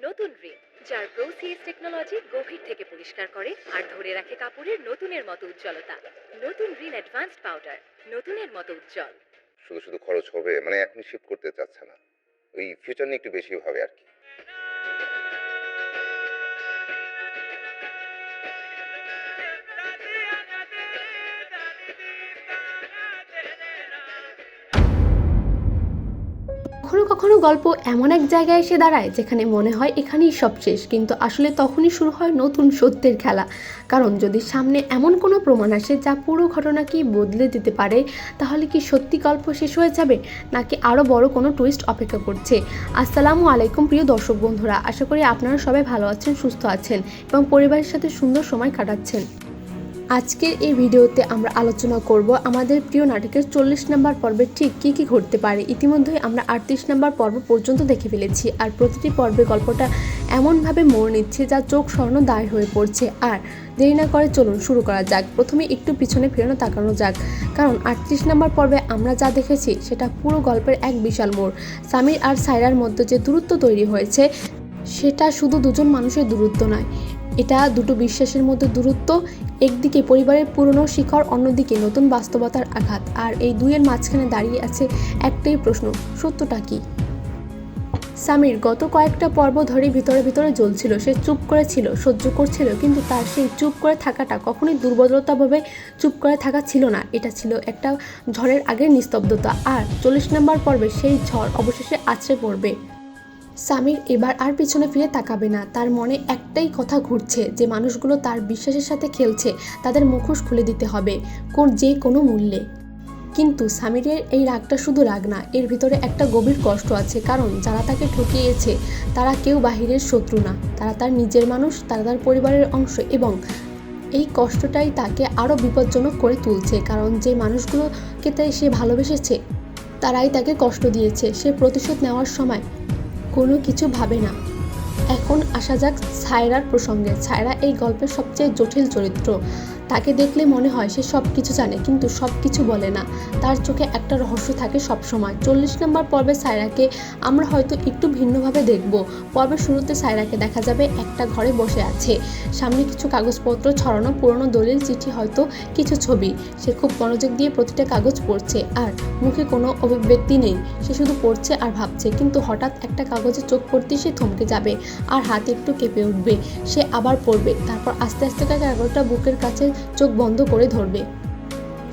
নতুন রিন, যার প্রোসিএস টেকনোলজি গভীর থেকে পরিষ্কার করে আর ধরে রাখে কাপড়ের নতুনের মতো উজ্জ্বলতা। নতুন রিন অ্যাডভান্সড পাউডার, নতুনের মতো উজ্জ্বল। শুধু, শুধু খরচ হবে মানে এখনই শিফট করতে চাচ্ছে না। ওই ফিউচার নিয়ে একটু বেশি ভাবে আরকি। কখনো কখনো গল্প এমন এক জায়গায় এসে দাঁড়ায় যেখানে মনে হয় এখানেই সব শেষ, কিন্তু আসলে তখনই শুরু হয় নতুন সত্যের খেলা। কারণ যদি সামনে এমন কোনো প্রমাণ আসে যা পুরো ঘটনাকেই বদলে দিতে পারে, তাহলে কি সত্যি গল্প শেষ হয়ে যাবে, নাকি আরও বড় কোনো টুইস্ট অপেক্ষা করছে? আসসালামু আলাইকুম প্রিয় দর্শক বন্ধুরা, আশা করি আপনারা সবাই ভালো আছেন, সুস্থ আছেন এবং পরিবারের সাথে সুন্দর সময় কাটাচ্ছেন। আজকের এই ভিডিওতে আমরা আলোচনা করব আমাদের প্রিয় নাটকের 40 নম্বর পর্বে ঠিক কী কী ঘটতে পারে। ইতিমধ্যেই আমরা 38 নম্বর পর্ব পর্যন্ত দেখে ফেলেছি, আর প্রতিটি পর্বে গল্পটা এমনভাবে মোড় নিচ্ছে যা চোখ সরানো দায় হয়ে পড়ছে। আর দেরি না করে চলুন শুরু করা যাক। প্রথমে একটু পিছনে ফেরানো তাকানো যাক, কারণ 38 নম্বর পর্বে আমরা যা দেখেছি সেটা পুরো গল্পের এক বিশাল মোড়। সামির আর সায়রার মধ্যে যে দূরত্ব তৈরি হয়েছে সেটা শুধু দুজন মানুষের দূরত্ব নয়, এটা দুটো বিশ্বাসের মধ্যে দূরত্ব। একদিকে পরিবারের পুরনো শিকড়, অন্যদিকে নতুন বাস্তবতার আঘাত। আর এই দুইয়ের মাঝখানে দাঁড়িয়ে আছে একটাই প্রশ্ন, সত্যটা কি? সামির গত কয়েকটা পর্ব ধরে ভিতরে ভিতরে জ্বলছিল। সে চুপ করেছিল, সহ্য করছিল, কিন্তু তার সেই চুপ করে থাকাটা কখনোই দুর্বলতাভাবে চুপ করে থাকা ছিল না। এটা ছিল একটা ঝড়ের আগের নিস্তব্ধতা। আর 40 নম্বর পর্বে সেই ঝড় অবশেষে আছড়ে পড়বে। সামির এবার আর পিছনে ফিরে তাকাবে না। তার মনে একটাই কথা ঘুরছে, যে মানুষগুলো তার বিশ্বাসের সাথে খেলছে তাদের মুখোশ খুলে দিতে হবে যে কোনো মূল্যে। কিন্তু সামিরের এই রাগটা শুধু রাগ না, এর ভিতরে একটা গভীর কষ্ট আছে। কারণ যারা তাকে ঠকিয়েছে তারা কেউ বাহিরের শত্রু না, তারা তার নিজের মানুষ, তারা তার পরিবারের অংশ। এবং এই কষ্টটাই তাকে আরও বিপজ্জনক করে তুলছে, কারণ যে মানুষগুলোকে সে ভালোবেসেছে তারাই তাকে কষ্ট দিয়েছে। সে প্রতিশোধ নেওয়ার সময় কোনো কিছু ভাবে না। এখন আসা যাক সায়রার প্রসঙ্গে। সায়রা এই গল্পের সবচেয়ে জটিল চরিত্র। তাকে দেখলে মনে হয় সে সব কিছু জানে, কিন্তু সব কিছু বলে না। তার চোখে একটা রহস্য থাকে সবসময়। 40 নম্বর পর্বে সায়রাকে আমরা হয়তো একটু ভিন্নভাবে দেখব। পর্বের শুরুতে সায়রাকে দেখা যাবে একটা ঘরে বসে আছে, সামনে কিছু কাগজপত্র ছড়ানো, পুরনো দলিল, চিঠি, হয়তো কিছু ছবি। সে খুব মনোযোগ দিয়ে প্রতিটা কাগজ পড়ছে, আর মুখে কোনো অভিব্যক্তি নেই। সে শুধু পড়ছে আর ভাবছে। কিন্তু হঠাৎ একটা কাগজে চোখ পড়তে সে থমকে যাবে, আর হাত একটু কেঁপে উঠবে। সে আবার পড়বে, তারপর আস্তে আস্তে কাগজটা বুকের কাছে চোখ বন্ধ করে ধরবে।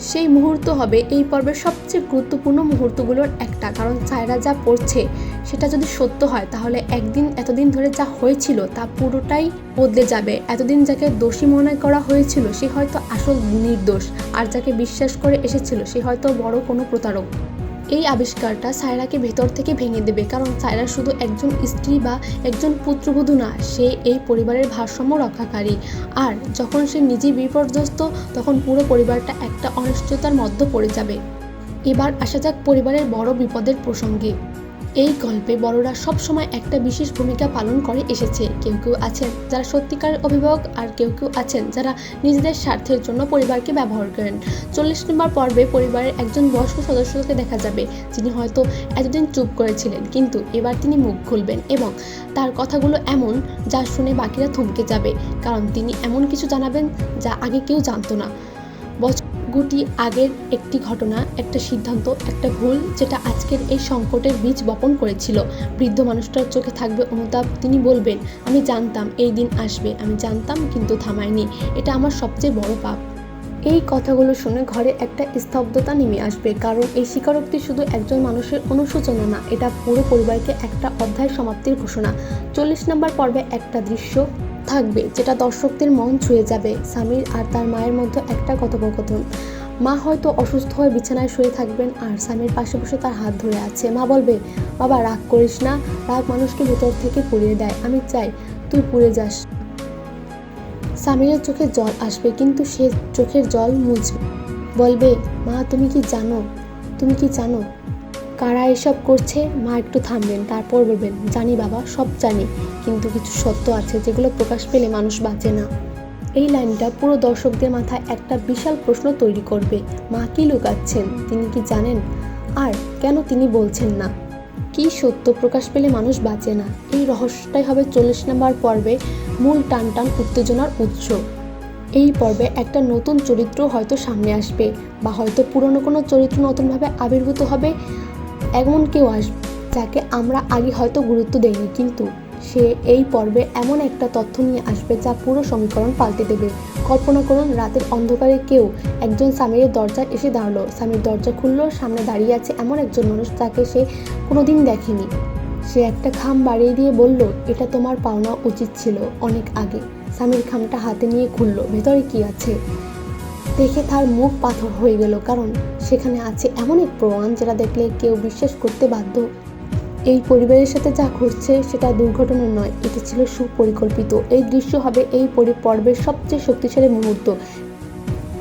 সেই মুহূর্ত হবে এই পর্বের সবচেয়ে গুরুত্বপূর্ণ মুহূর্তগুলোর একটা। কারণ সায়রা যা পড়ছে সেটা যদি সত্য হয়, তাহলে এতদিন ধরে যা হয়েছিল তা পুরোটাই বদলে যাবে। এতদিন যাকে দোষী মনে করা হয়েছিল সে হয়তো আসল নির্দোষ, আর যাকে বিশ্বাস করে এসেছিল সে হয়তো বড় কোনো প্রতারক। এই আবিষ্কারটা সায়রাকে ভেতর থেকে ভেঙে দেবে, কারণ সায়রা শুধু একজন স্ত্রী বা একজন পুত্রবধূ না, সে এই পরিবারের ভারসাম্য রক্ষাকারী। আর যখন সে নিজে বিপর্যস্ত, তখন পুরো পরিবারটা একটা অনিশ্চয়তার মধ্যে পড়ে যাবে। এবার আসা যাক পরিবারের বড় বিপদের প্রসঙ্গে। এই গল্পে বড়রা সব সময় একটা বিশেষ ভূমিকা পালন করে এসেছে। কেউ কেউ আছেন যারা সত্যিকারের অভিভাবক, আর কেউ কেউ আছেন যারা নিজেদের স্বার্থের জন্য পরিবারকে ব্যবহার করেন। 40 নম্বর পর্বে পরিবারের একজন বয়স্ক সদস্যকে দেখা যাবে, যিনি হয়তো এতদিন চুপ করেছিলেন, কিন্তু এবার তিনি মুখ খুলবেন। এবং তার কথাগুলো এমন যা শুনে বাকিরা থমকে যাবে, কারণ তিনি এমন কিছু জানাবেন যা আগে কেউ জানতো না। গুটি আগের একটি ঘটনা, একটা সিদ্ধান্ত, একটা ভুল, যেটা আজকের এই সংকটের বীজ বপন করেছিল। বৃদ্ধ মানুষটার চোখে থাকবে অনুতাপ। তিনি বলবেন, আমি জানতাম এই দিন আসবে, আমি জানতাম, কিন্তু থামাইনি। এটা আমার সবচেয়ে বড় পাপ। এই কথাগুলো শুনে ঘরে একটা স্তব্ধতা নেমে আসবে, কারণ এই স্বীকারোক্তি শুধু একজন মানুষের অনুশোচনা না, এটা পুরো পরিবারকে একটা অধ্যায় সমাপ্তির ঘোষণা। 40 নম্বর পর্বে একটা দৃশ্য থাকবে যেটা দর্শকদের মন ছুঁয়ে যাবে। সামির আর তার মায়ের মধ্যে একটা কথোপকথন। মা হয়তো অসুস্থ হয়ে বিছানায় শুয়ে থাকবেন, আর সামির পাশে বসে তার হাত ধরে আছে। মা বলবে, বাবা রাগ করিস না, রাগ মানুষকে ভেতর থেকে পুড়িয়ে দেয়, আমি চাই তুই পুড়ে যাস। সামিরের চোখে জল আসবে, কিন্তু সে চোখের জল মুছবে। বলবে, মা তুমি কি জানো কারা এসব করছে? মা একটু থামবেন, তারপর বলবেন, জানি বাবা, সব জানি, কিন্তু কিছু সত্য আছে যেগুলো প্রকাশ পেলে মানুষ বাঁচে না। এই লাইনটা পুরো দর্শকদের মাথায় একটা বিশাল প্রশ্ন তৈরি করবে। মা কি লুকাচ্ছেন? তিনি কি জানেন? আর কেন তিনি বলছেন না? কি সত্য প্রকাশ পেলে মানুষ বাঁচে না, এই রহস্যটাই হবে 40 নম্বর পর্বে মূল টান উত্তেজনার উৎস। এই পর্বে একটা নতুন চরিত্র হয়তো সামনে আসবে, বা হয়তো পুরনো কোনো চরিত্র নতুনভাবে আবির্ভূত হবে। এমন কেউ আসবে যাকে আমরা আগে হয়তো গুরুত্ব দেইনি, কিন্তু সে এই পর্বে এমন একটা তথ্য নিয়ে আসবে যা পুরো সমীকরণ পাল্টে দেবে। কল্পনা করুন, রাতের অন্ধকারে কেউ একজন সামিরের দরজায় এসে দাঁড়ালো। সামির দরজা খুললো, সামনে দাঁড়িয়ে আছে এমন একজন মানুষ যাকে সে কোনোদিন দেখেনি। সে একটা খাম বাড়িয়ে দিয়ে বলল, এটা তোমার পাওনা উচিত ছিল অনেক আগে। সামির খামটা হাতে নিয়ে খুললো, ভেতরে কি আছে দেখে তার মুখ পাথর হয়ে গেল, কারণ সেখানে আছে এমন এক প্রমাণ যেটা দেখলে কেউ বিশ্বাস করতে বাধ্য। এই পরিবারের সাথে যা ঘটছে সেটা দুর্ঘটনা নয়, এটা ছিল সুপরিকল্পিত। এই দৃশ্য হবে এই পর্বের সবচেয়ে শক্তিশালী মুহূর্ত।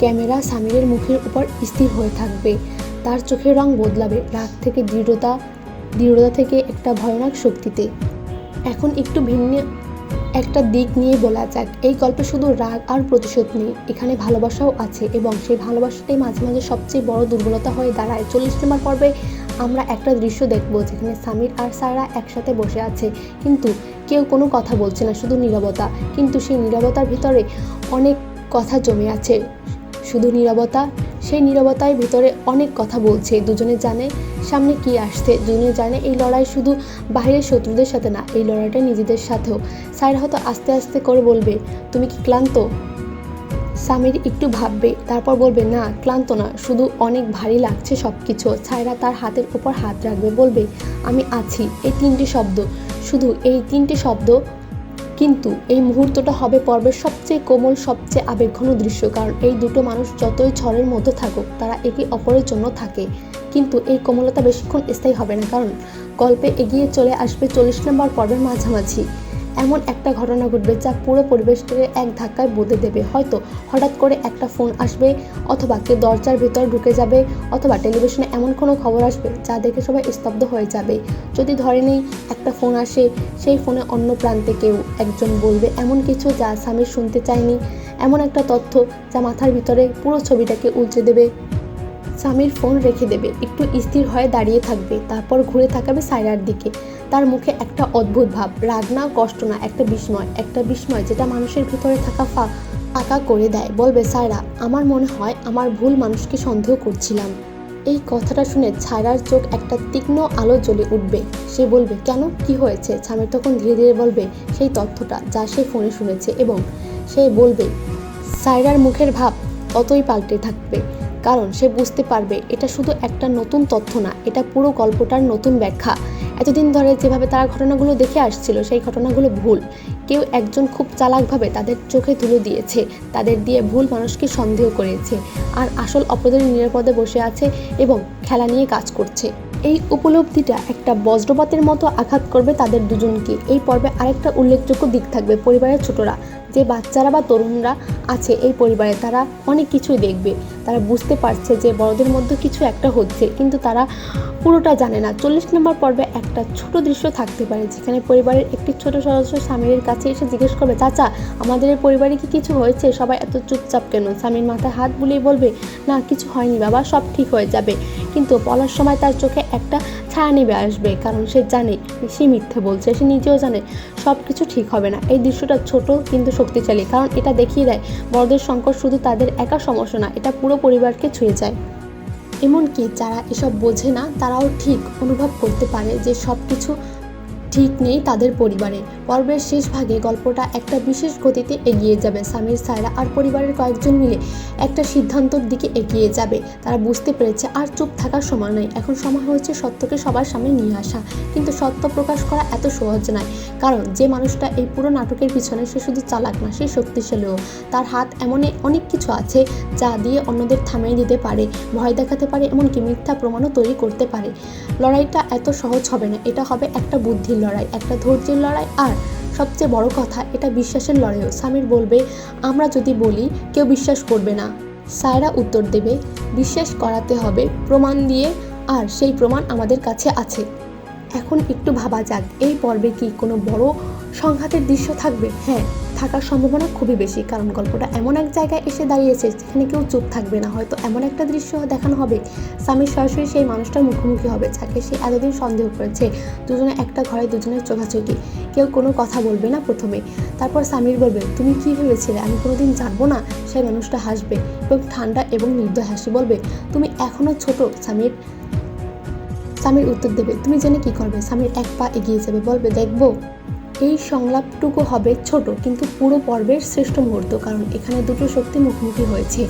ক্যামেরা সামিরের মুখের উপর স্থির হয়ে থাকবে, তার চোখের রং বদলাবে, রাগ থেকে দৃঢ়তা থেকে একটা ভয়ানক শক্তিতে। এখন একটু ভিন্ন একটা দিক নিয়ে বলা যাক, এই গল্পে শুধু রাগ আর প্রতিশোধ নেই, এখানে ভালোবাসাও আছে, এবং সেই ভালোবাসাটাই মাঝে মাঝে সবচেয়ে বড় দুর্বলতা হয়ে দাঁড়ায়। 40 নম্বর পর্বে আমরা একটা দৃশ্য দেখব যেখানে সামির আর সায়রা একসাথে বসে আছে, কিন্তু কেউ কোনো কথা বলছে না, শুধু নীরবতা। কিন্তু সেই নীরবতার ভিতরে অনেক কথা জমে আছে। শুধু নীরবতা, সেই নীরবতার ভিতরে অনেক কথা বলছে। দুজনে জানে সামনে কি আসছে, দুজনে জানে এই লড়াই শুধু বাইরের শত্রুদের সাথে না, এই লড়াইটা নিজেদের সাথেও। সায়রা হয়তো আস্তে আস্তে করে বলবে, তুমি কি ক্লান্ত? সামির একটু ভাববে, তারপর বলবে, না ক্লান্ত না, শুধু অনেক ভারী লাগছে সব কিছু। সায়রা তার হাতের উপর হাত রাখবে, বলবে, আমি আছি। এই 3টি শব্দ, শুধু এই 3টি শব্দ, কিন্তু এই মুহূর্তটা হবে পর্বের সবচেয়ে কোমল, সবচেয়ে আবেগঘন দৃশ্য। কারণ এই দুটো মানুষ যতই ঝড়ের মধ্যে থাকুক, তারা একে অপরের জন্য থাকে, কিন্তু এই কোমলতা বেশিক্ষণ স্থায়ী হবে না, কারণ গল্পে এগিয়ে চলে আসবে 40 নম্বর পর্বের মাঝামাঝি। এমন একটা ঘটনা ঘটবে যা পুরো পরিবেশটাকে এক ধাক্কায় বদলে দেবে। হয়তো হঠাৎ করে একটা ফোন আসবে, অথবা কেউ দরজার ভেতর ঢুকে যাবে, অথবা টেলিভিশনে এমন কোনো খবর আসবে যা দেখে সবাই স্তব্ধ হয়ে যাবে। যদি ধরে নেই একটা ফোন আসে, সেই ফোনে অন্য প্রান্তে কেউ একজন বলবে এমন কিছু যা সামির শুনতে চায়নি, এমন একটা তথ্য যা মাথার ভিতরে পুরো ছবিটাকে উল্টে দেবে। সামির ফোন রেখে দেবে, একটু স্থির হয়ে দাঁড়িয়ে থাকবে, তারপর ঘুরে তাকাবে সায়রার দিকে। তার মুখে একটা অদ্ভুত ভাব, রাগ না, কষ্ট না, একটা বিস্ময় যেটা মানুষের ভিতরে থাকা ফাঁকা করে দেয়। বলবে, সায়রা, আমার মনে হয় আমার ভুল মানুষকে সন্দেহ করছিলাম। এই কথাটা শুনে সায়রার চোখ একটা তীক্ষ্ণ আলো জ্বলে উঠবে। সে বলবে, কেন, কি হয়েছে? সামির তখন ধীরে ধীরে বলবে সেই তথ্যটা যা সে ফোনে শুনেছে, এবং সে বলবে, সায়রার মুখের ভাব ততই পাল্টে থাকবে, কারণ সে বুঝতে পারবে এটা শুধু একটা নতুন তথ্য না, এটা পুরো গল্পটার নতুন ব্যাখ্যা। এতদিন ধরে যেভাবে তারা ঘটনাগুলো দেখে আসছিল, সেই ঘটনাগুলো ভুল। কেউ একজন খুব চালাকভাবে তাদের চোখে তুলে দিয়েছে, তাদের দিয়ে ভুল মানুষকে সন্দেহ করেছে, আর আসল অপরাধী নিরাপদে বসে আছে এবং খেলা নিয়ে কাজ করছে। এই উপলব্ধিটা একটা বজ্রপাতের মতো আঘাত করবে তাদের দুজনকে। এই পর্বে আরেকটা উল্লেখযোগ্য দিক থাকবে, পরিবারের ছোটরা, যে বাচ্চারা বা তরুণরা আছে এই পরিবারে, তারা অনেক কিছুই দেখবে। তারা বুঝতে পারছে যে বড়দের মধ্যে কিছু একটা হচ্ছে, কিন্তু তারা পুরোটা জানে না। 40 নম্বর পর্বে একটা ছোট দৃশ্য থাকতে পারে যেখানে পরিবারের একটি ছোট সদস্য সামিরের কাছে এসে জিজ্ঞেস করবে, চাচা, আমাদের পরিবারে কি কিছু হয়েছে? সবাই এত চুপচাপ কেন? সামির মাথায় হাত বুলিয়ে বলবে, না কিছু হয়নি বাবা, সব ঠিক হয়ে যাবে। কিন্তু বলার সময় তার চোখে একটা ছায়া নেমে আসবে, কারণ সে জানে সে মিথ্যে বলছে, সে নিজেও জানে সব কিছু ঠিক হবে না। এই দৃশ্যটা ছোট কিন্তু শক্তিশালী, কারণ এটা দেখিয়ে দেয় বড়দের সংকট শুধু তাদের একা সমস্যা না, এটা পুরো পরিবারকে ছুঁয়ে যায়। এমনকি যারা এসব বোঝে না তারাও ঠিক অনুভব করতে পারে যে সব কিছু ঠিক নেই তাদের পরিবারে। পর্বের শেষ ভাগে গল্পটা একটা বিশেষ গতিতে এগিয়ে যাবে। সামির, সায়রা আর পরিবারের কয়েকজন মিলে একটা সিদ্ধান্তের দিকে এগিয়ে যাবে। তারা বুঝতে পেরেছে আর চুপ থাকার সময় নয়, এখন সময় হয়েছে সত্যকে সবার সামনে নিয়ে আসা। কিন্তু সত্য প্রকাশ করা এত সহজ নয়, কারণ যে মানুষটা এই পুরো নাটকের পিছনে, সে শুধু চালাক না, সে শক্তিশালীও। তার হাত এমন অনেক কিছু আছে যা দিয়ে অন্যদের থামিয়ে দিতে পারে, ভয় দেখাতে পারে, এমনকি মিথ্যা প্রমাণও তৈরি করতে পারে। লড়াইটা এত সহজ হবে না, এটা হবে একটা বুদ্ধির লড়াই, একটা ধৈর্যের লড়াই, আর সবচেয়ে বড় কথা, এটা বিশ্বাসের লড়াইও। সামির বলবে, আমরা যদি বলি কেউ বিশ্বাস করবে না। সায়রা উত্তর দেবে, বিশ্বাস করাতে হবে প্রমাণ দিয়ে, আর সেই প্রমাণ আমাদের কাছে আছে। এখন একটু ভাবা যাক, এই পর্বে কি কোনো বড় সংঘাতের দৃশ্য থাকবে? হ্যাঁ থাকার সম্ভাবনা খুবই বেশি, কারণ গল্পটা এমন এক জায়গায় এসে দাঁড়িয়েছে যেখানে কেউ চুপ থাকবে না। হয়তো এমন একটা দৃশ্য দেখানো হবে, সামির সরাসরি সেই মানুষটার মুখোমুখি হবে যাকে সে এতদিন সন্দেহ করেছে। দুজনে একটা ঘরে, দুজনের চোখাচোখি, কেউ কোনো কথা বলবে না প্রথমে। তারপর সামির বলবে, তুমি কি ভেবেছিলে আমি কোনোদিন জানবো না? সেই মানুষটা হাসবে এবং ঠান্ডা এবং নির্দয় হাসি বলবে, তুমি এখনো ছোট সামির। সামির উত্তর দেবে, তুমি জেনে কি করবে? সামির এক পা এগিয়ে যাবে, বলবে, দেখবো। এই সংলাপটুকু হবে ছোট কিন্তু পুরো পর্বের শ্রেষ্ঠ মুহূর্ত, কারণ এখানে দুটো শক্তি মুখোমুখি হয়েছে।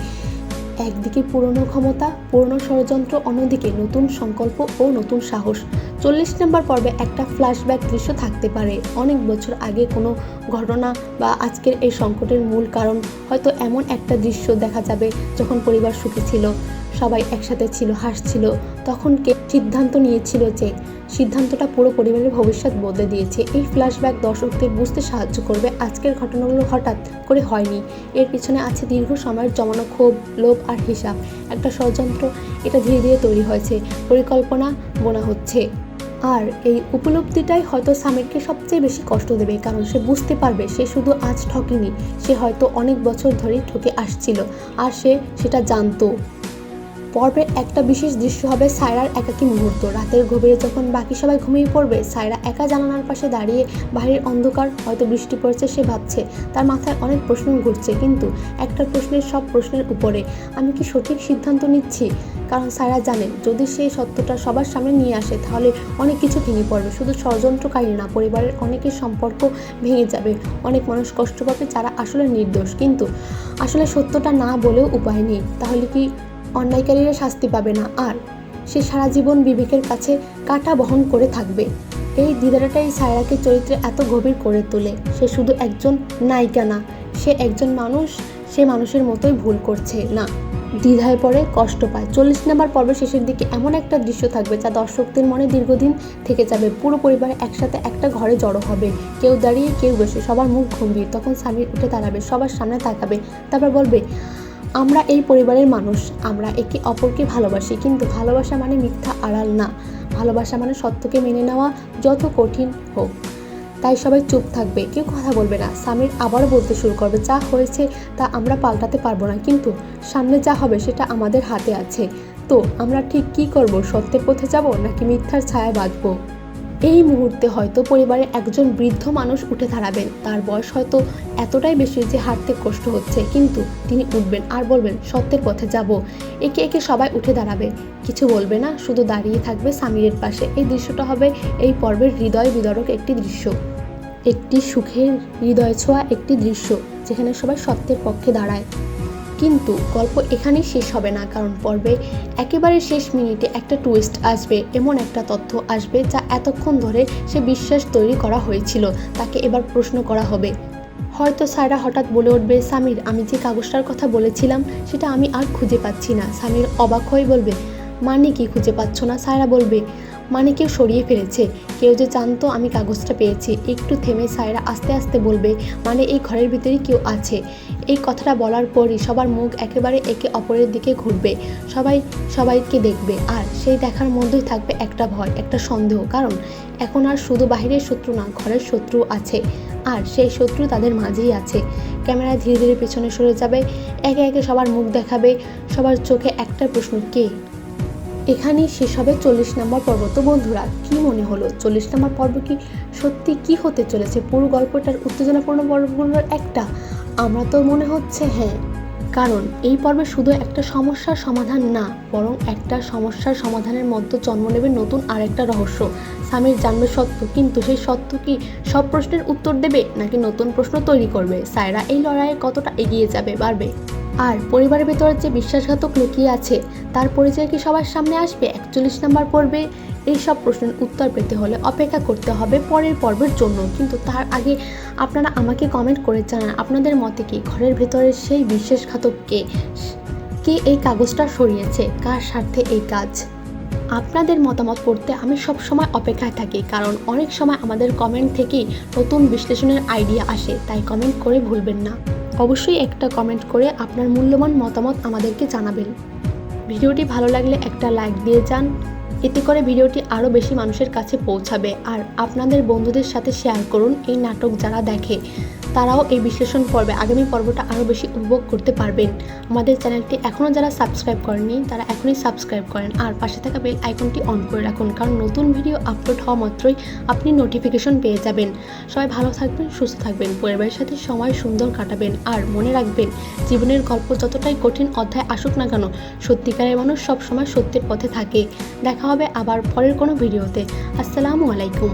একদিকে পুরনো ক্ষমতা, পুরনো ষড়যন্ত্র, অন্যদিকে নতুন সংকল্প ও নতুন সাহস। 40 নম্বর পর্বে একটা ফ্ল্যাশব্যাক দৃশ্য থাকতে পারে, অনেক বছর আগে কোনো ঘটনা বা আজকের এই সংকটের মূল কারণ। হয়তো এমন একটা দৃশ্য দেখা যাবে যখন পরিবার সুখী ছিল, সবাই একসাথে ছিল, হাসছিল। তখন কে সিদ্ধান্ত নিয়েছিল যে সিদ্ধান্তটা পুরো পরিবারের ভবিষ্যৎ বদলে দিয়েছে। এই ফ্ল্যাশব্যাক দর্শকদের বুঝতে সাহায্য করবে আজকের ঘটনাগুলো হঠাৎ করে হয়নি, এর পিছনে আছে দীর্ঘ সময়ের জমানো ক্ষোভ, লোভ আর হিসাব। একটা ষড়যন্ত্র, এটা ধীরে ধীরে তৈরি হয়েছে, পরিকল্পনা বোনা হচ্ছে। আর এই উপলব্ধিটাই হয়তো সামিরকে সবচেয়ে বেশি কষ্ট দেবে, কারণ সে বুঝতে পারবে সে শুধু আজ ঠকেনি, সে হয়তো অনেক বছর ধরেই ঠকে আসছিল, আর সে সেটা জানতো। পর্বের একটা বিশেষ দৃশ্য হবে সায়রার একাকী মুহূর্ত। রাতের গভীরে যখন বাকি সবাই ঘুমিয়ে পড়বে, সায়রা একা জানালার পাশে দাঁড়িয়ে, বাইরের অন্ধকার, হয়তো বৃষ্টি পড়ছে, সে ভাবছে। তার মাথায় অনেক প্রশ্ন ঘুরছে, কিন্তু একটা প্রশ্নের সব প্রশ্নের উপরে, আমি কি সঠিক সিদ্ধান্ত নিচ্ছি? কারণ সায়রা জানে যদি সেই সত্যটা সবার সামনে নিয়ে আসে তাহলে অনেক কিছু ভেঙে পড়বে। শুধু ষড়যন্ত্রকারী না, পরিবারের অনেকের সম্পর্ক ভেঙে যাবে, অনেক মানুষ কষ্ট পাবে যারা আসলে নির্দোষ। কিন্তু আসলে সত্যটা না বলেও উপায় নেই, তাহলে কি অন্যায়কারীরা শাস্তি পাবে না, আর সে সারা জীবন বিবেকের কাছে কাঁটা বহন করে থাকবে? এই দ্বিধাটাই সায়রাকে চরিত্রে এত গভীর করে তোলে। সে শুধু একজন নায়িকা না, সে একজন মানুষ। সে মানুষের মতোই ভুল করছে না, দ্বিধায় পড়ে, কষ্ট পায়। 40 নম্বর পর্বের শেষের দিকে এমন একটা দৃশ্য থাকবে যা দর্শকদের মনে দীর্ঘদিন থেকে যাবে। পুরো পরিবার একসাথে একটা ঘরে জড়ো হবে, কেউ দাঁড়িয়ে, কেউ বসে, সবার মুখ গম্ভীর। তখন সামির উঠে দাঁড়াবে, সবার সামনে তাকাবে, তারপর বলবে, আমরা এই পরিবারের মানুষ, আমরা একে অপরকে ভালোবাসি, কিন্তু ভালোবাসা মানে মিথ্যা আড়াল না, ভালোবাসা মানে সত্যকে মেনে নেওয়া, যত কঠিন হোক। তাই সবাই চুপ থাকবে, কেউ কথা বলবে না। সামির আবারও বলতে শুরু করবে, যা হয়েছে তা আমরা পাল্টাতে পারবো না, কিন্তু সামনে যা হবে সেটা আমাদের হাতে আছে। তো আমরা ঠিক কী করব? সত্যের পথে যাব নাকি মিথ্যার ছায়া বাঁধবো? এই মুহূর্তে হয়তো পরিবারের একজন বৃদ্ধ মানুষ উঠে দাঁড়াবেন। তার বয়স হয়তো এতটাই বেশি যে হাঁটতে কষ্ট হচ্ছে, কিন্তু তিনি উঠবেন আর বলবেন, সত্যের পথে যাব। একে একে সবাই উঠে দাঁড়াবে, কিছু বলবে না, শুধু দাঁড়িয়ে থাকবে সামিরের পাশে। এই দৃশ্যটা হবে এই পর্বের হৃদয় বিদারক একটি দৃশ্য, একটি সুখের হৃদয় ছোঁয়া একটি দৃশ্য, যেখানে সবাই সত্যের পক্ষে দাঁড়ায়। কিন্তু গল্প এখানেই শেষ হবে না, কারণ পর্বে একেবারে শেষ মিনিটে একটা টুইস্ট আসবে, এমন একটা তথ্য আসবে যা এতক্ষণ ধরে সে বিশ্বাস তৈরি করা হয়েছিল, তাকে এবার প্রশ্ন করা হবে। হয়তো সায়রা হঠাৎ বলে উঠবে, সামির, আমি যে কাগজটার কথা বলেছিলাম সেটা আমি আর খুঁজে পাচ্ছি না। সামির অবাক হয়ে বলবে, মানে কি খুঁজে পাচ্ছ না? সায়রা বলবে, মানে কেউ সরিয়ে ফেলেছে, কেউ যে জানতো আমি কাগজটা পেয়েছি। একটু থেমে সায়রা আস্তে আস্তে বলবে, মানে এই ঘরের ভিতরেই কেউ আছে। এই কথাটা বলার পরই সবার মুখ একেবারে একে অপরের দিকে ঘুরবে, সবাই সবাইকে দেখবে, আর সেই দেখার মধ্যেই থাকবে একটা ভয়, একটা সন্দেহ, কারণ এখন আর শুধু বাহিরের শত্রু না, ঘরের শত্রু আছে, আর সেই শত্রু তাদের মাঝেই আছে। ক্যামেরা ধীরে ধীরে পেছনে সরে যাবে, একে একে সবার মুখ দেখাবে, সবার চোখে একটা প্রশ্ন, কে? এখানেই শেষ হবে 40 নম্বর পর্ব। তো বন্ধুরা, কি মনে হলো 40 নম্বর পর্ব কি সত্যি কি হতে চলেছে? পুরো গল্পটার উত্তেজনাপূর্ণ পর্বগুলোর একটা? আমরা তো মনে হচ্ছে হ্যাঁ, কারণ এই পর্বে শুধু একটা সমস্যার সমাধান না, বরং একটা সমস্যার সমাধানের মধ্যে জন্ম নেবে নতুন আরেকটা রহস্য। সামির জানবে সত্য, কিন্তু সেই সত্য কি সব প্রশ্নের উত্তর দেবে নাকি নতুন প্রশ্ন তৈরি করবে? সায়রা এই লড়াইয়ে কতটা এগিয়ে যাবে, বাড়বে? আর পরিবারের ভেতরে যে বিশ্বাসঘাতক লুকিয়ে আছে তার পরিচয় কি সবার সামনে আসবে 41 নম্বর পর্বে? এই সব প্রশ্নের উত্তর পেতে হলে অপেক্ষা করতে হবে পরের পর্বের জন্য। কিন্তু তার আগে আপনারা আমাকে কমেন্ট করে জানান আপনাদের মতে কি ঘরের ভেতরের সেই বিশ্বাসঘাতক কে? কে এই কাগজটা সরিয়েছে? কার স্বার্থে এই কাজ? আপনাদের মতামত পড়তে আমি সব সময় অপেক্ষায় থাকি, কারণ অনেক সময় আমাদের কমেন্ট থেকেই নতুন বিশ্লেষণের আইডিয়া আসে। তাই কমেন্ট করে ভুলবেন না, অবশ্যই একটা কমেন্ট করে আপনার মূল্যবান মতামত আমাদেরকে জানাবেন। ভিডিওটি ভালো লাগলে একটা লাইক দিয়ে যান, এতে করে ভিডিওটি আরও বেশি মানুষের কাছে পৌঁছাবে। আর আপনাদের বন্ধুদের সাথে শেয়ার করুন, এই নাটক যারা দেখে তারাও এই বিশ্লেষণ পর্বে আগামী পর্বটা আরও বেশি উপভোগ করতে পারবেন। আমাদের চ্যানেলটি এখনও যারা সাবস্ক্রাইব করেননি তারা এখনই সাবস্ক্রাইব করেন আর পাশে থাকা বেল আইকনটি অন করে রাখুন, কারণ নতুন ভিডিও আপলোড হওয়া মাত্রই আপনি নোটিফিকেশন পেয়ে যাবেন। সবাই ভালো থাকবেন, সুস্থ থাকবেন, পরিবারের সাথে সময় সুন্দর কাটাবেন। আর মনে রাখবেন, জীবনের গল্প যতটাই কঠিন অধ্যায় আসুক না কেন, সত্যিকারের মানুষ সবসময় সত্যের পথে থাকে। দেখা হবে আবার পরের কোনো ভিডিওতে। আসসালামু আলাইকুম।